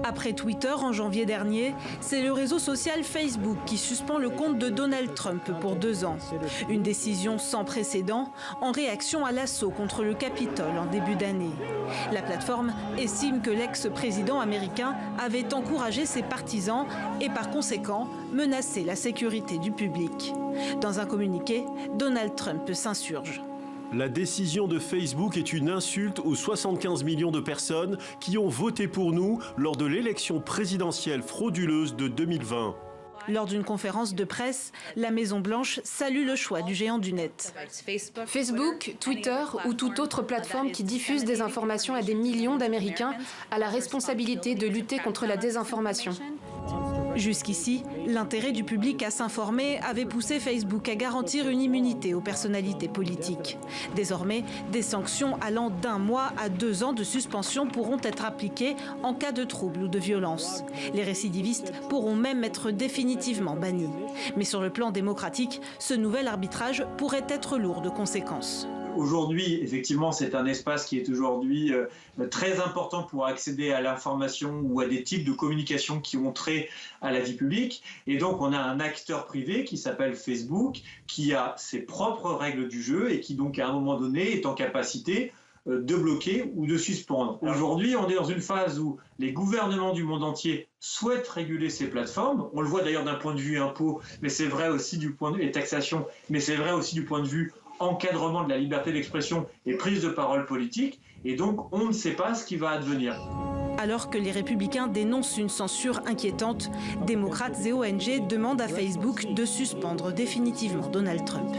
Après Twitter en janvier dernier, c'est le réseau social Facebook qui suspend le compte de Donald Trump pour 2 ans. Une décision sans précédent en réaction à l'assaut contre le Capitole en début d'année. La plateforme estime que l'ex-président américain avait encouragé ses partisans et par conséquent menacé la sécurité du public. Dans un communiqué, Donald Trump s'insurge. La décision de Facebook est une insulte aux 75 millions de personnes qui ont voté pour nous lors de l'élection présidentielle frauduleuse de 2020. Lors d'une conférence de presse, la Maison-Blanche salue le choix du géant du net. Facebook, Twitter ou toute autre plateforme qui diffuse des informations à des millions d'Américains a la responsabilité de lutter contre la désinformation. Jusqu'ici, l'intérêt du public à s'informer avait poussé Facebook à garantir une immunité aux personnalités politiques. Désormais, des sanctions allant d'1 mois à 2 ans de suspension pourront être appliquées en cas de trouble ou de violence. Les récidivistes pourront même être définitivement bannis. Mais sur le plan démocratique, ce nouvel arbitrage pourrait être lourd de conséquences. Aujourd'hui, effectivement, c'est un espace qui est aujourd'hui très important pour accéder à l'information ou à des types de communication qui ont trait à la vie publique. Et donc, on a un acteur privé qui s'appelle Facebook, qui a ses propres règles du jeu et qui, donc, à un moment donné, est en capacité de bloquer ou de suspendre. Aujourd'hui, on est dans une phase où les gouvernements du monde entier souhaitent réguler ces plateformes. On le voit d'ailleurs d'un point de vue impôt, mais c'est vrai aussi du point de vue taxation, mais c'est vrai aussi du point de vue encadrement de la liberté d'expression et prise de parole politique. Et donc, on ne sait pas ce qui va advenir. Alors que les républicains dénoncent une censure inquiétante, démocrates et ONG demandent à Facebook de suspendre définitivement Donald Trump.